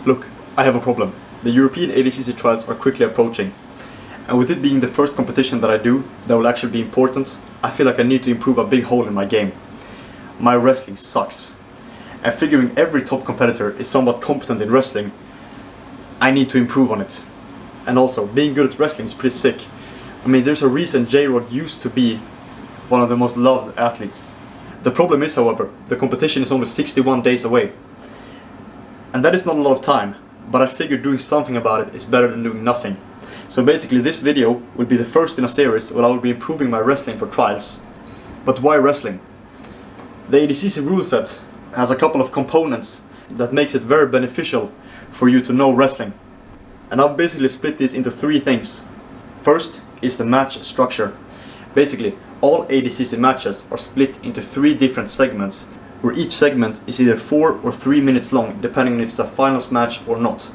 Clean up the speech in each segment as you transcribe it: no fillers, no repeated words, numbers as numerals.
Look, I have a problem. The European ADCC trials are quickly approaching. And with it being the first competition that I do that will actually be important, I feel like I need to improve a big hole in my game. My wrestling sucks. And figuring every top competitor is somewhat competent in wrestling, I need to improve on it. And also, being good at wrestling is pretty sick. I mean, there's a reason J-Rod used to be one of the most loved athletes. The problem is, however, the competition is only 61 days away. And that is not a lot of time, but I figured doing something about it is better than doing nothing. So basically this video will be the first in a series where I will be improving my wrestling for trials. But why wrestling? The ADCC rule set has a couple of components that makes it very beneficial for you to know wrestling. And I've basically split this into three things. First is the match structure. Basically, all ADCC matches are split into three different segments, where each segment is either 4 or 3 minutes long, depending on if it's a finals match or not.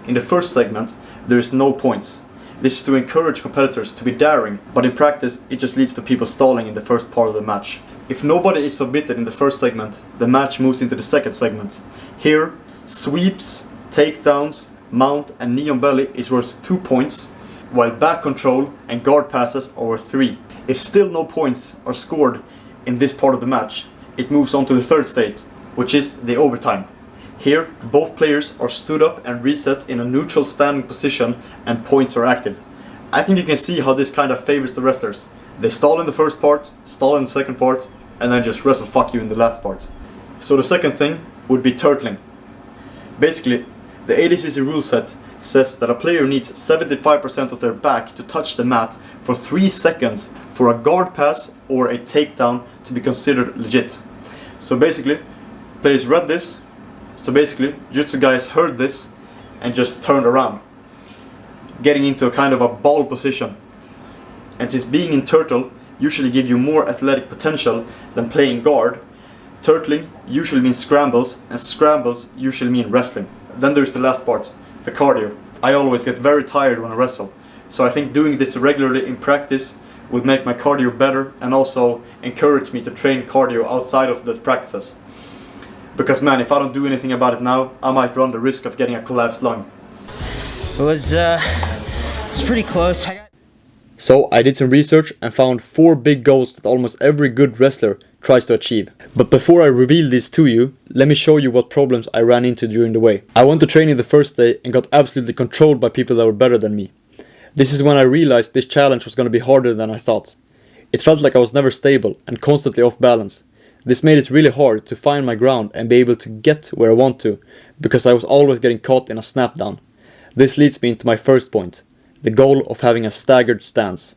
In the first segment, there is no points. This is to encourage competitors to be daring, but in practice it just leads to people stalling in the first part of the match. If nobody is submitted in the first segment, the match moves into the second segment. Here, sweeps, takedowns, mount and knee on belly is worth 2 points, while back control and guard passes are worth 3. If still no points are scored in this part of the match, it moves on to the third stage, which is the overtime. Here, both players are stood up and reset in a neutral standing position and points are active. I think you can see how this kind of favors the wrestlers. They stall in the first part, stall in the second part, and then just wrestle fuck you in the last part. So the second thing would be turtling. Basically, the ADCC rule set says that a player needs 75% of their back to touch the mat for 3 seconds for a guard pass or a takedown to be considered legit. So basically, players read this. So basically, Jiu-Jitsu guys heard this and just turned around, getting into a kind of a ball position. And since being in turtle usually gives you more athletic potential than playing guard, turtling usually means scrambles, and scrambles usually mean wrestling. Then there's the last part, the cardio. I always get very tired when I wrestle, so I think doing this regularly in practice will make my cardio better and also encourage me to train cardio outside of the practices. Because man, if I don't do anything about it now, I might run the risk of getting a collapsed lung. It was pretty close. So I did some research and found 4 big goals that almost every good wrestler tries to achieve. But before I reveal these to you, let me show you what problems I ran into during the way. I went to training the first day and got absolutely controlled by people that were better than me. This is when I realized this challenge was going to be harder than I thought. It felt like I was never stable and constantly off balance. This made it really hard to find my ground and be able to get where I want to, because I was always getting caught in a snap down. This leads me into my first point, the goal of having a staggered stance.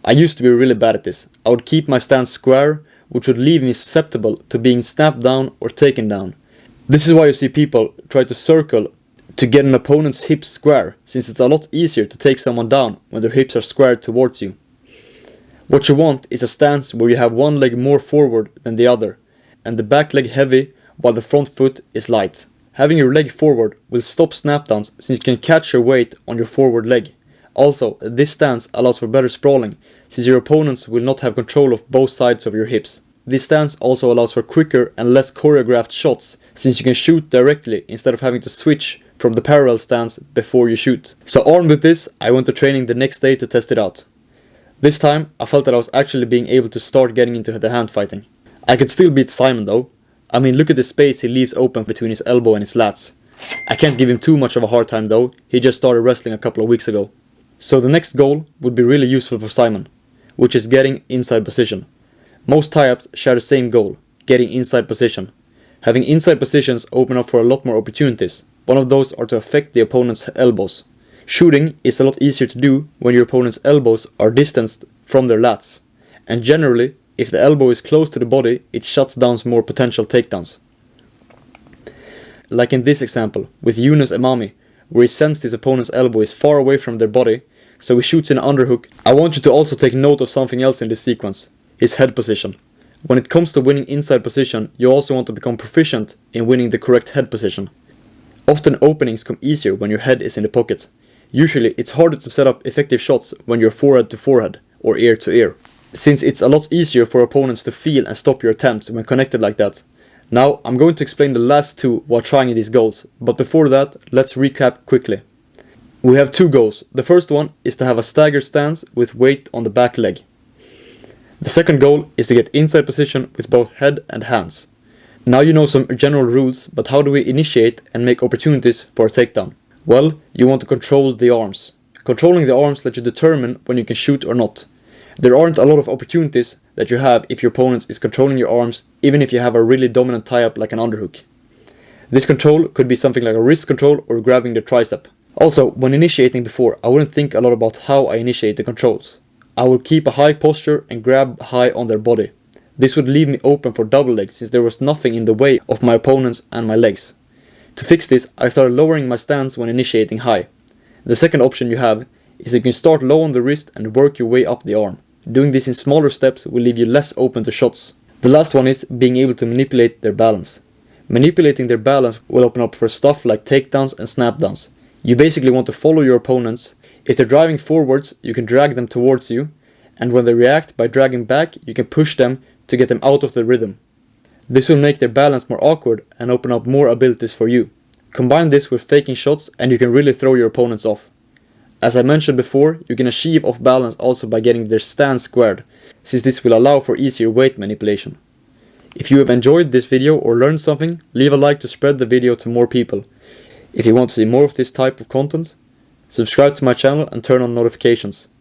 I used to be really bad at this. I would keep my stance square, which would leave me susceptible to being snapped down or taken down. This is why you see people try to circle to get an opponent's hips square, since it's a lot easier to take someone down when their hips are squared towards you. What you want is a stance where you have one leg more forward than the other, and the back leg heavy while the front foot is light. Having your leg forward will stop snapdowns since you can catch your weight on your forward leg. Also, this stance allows for better sprawling, since your opponents will not have control of both sides of your hips. This stance also allows for quicker and less choreographed shots, since you can shoot directly instead of having to switch from the parallel stance before you shoot. So armed with this, I went to training the next day to test it out. This time, I felt that I was actually being able to start getting into the hand fighting. I could still beat Simon though. I mean, look at the space he leaves open between his elbow and his lats. I can't give him too much of a hard time though, he just started wrestling a couple of weeks ago. So the next goal would be really useful for Simon, which is getting inside position. Most tie-ups share the same goal, getting inside position. Having inside positions open up for a lot more opportunities. One of those are to affect the opponent's elbows. Shooting is a lot easier to do when your opponent's elbows are distanced from their lats. And generally, if the elbow is close to the body, it shuts down more potential takedowns. Like in this example, with Yunus Emami, where he sensed his opponent's elbow is far away from their body, so he shoots an underhook. I want you to also take note of something else in this sequence, his head position. When it comes to winning inside position, you also want to become proficient in winning the correct head position. Often openings come easier when your head is in the pocket. Usually it's harder to set up effective shots when you're forehead to forehead or ear to ear, since it's a lot easier for opponents to feel and stop your attempts when connected like that. Now I'm going to explain the last two while trying these goals, but before that, let's recap quickly. We have two goals. The first one is to have a staggered stance with weight on the back leg. The second goal is to get inside position with both head and hands. Now you know some general rules, but how do we initiate and make opportunities for a takedown? Well, you want to control the arms. Controlling the arms lets you determine when you can shoot or not. There aren't a lot of opportunities that you have if your opponent is controlling your arms, even if you have a really dominant tie-up like an underhook. This control could be something like a wrist control or grabbing the tricep. Also, when initiating before, I wouldn't think a lot about how I initiate the controls. I would keep a high posture and grab high on their body. This would leave me open for double legs since there was nothing in the way of my opponents and my legs. To fix this, I started lowering my stance when initiating high. The second option you have is you can start low on the wrist and work your way up the arm. Doing this in smaller steps will leave you less open to shots. The last one is being able to manipulate their balance. Manipulating their balance will open up for stuff like takedowns and snapdowns. You basically want to follow your opponents. If they're driving forwards, you can drag them towards you, and when they react by dragging back, you can push them to get them out of the rhythm. This will make their balance more awkward and open up more abilities for you. Combine this with faking shots and you can really throw your opponents off. As I mentioned before, you can achieve off balance also by getting their stance squared, since this will allow for easier weight manipulation. If you have enjoyed this video or learned something, leave a like to spread the video to more people. If you want to see more of this type of content, subscribe to my channel and turn on notifications.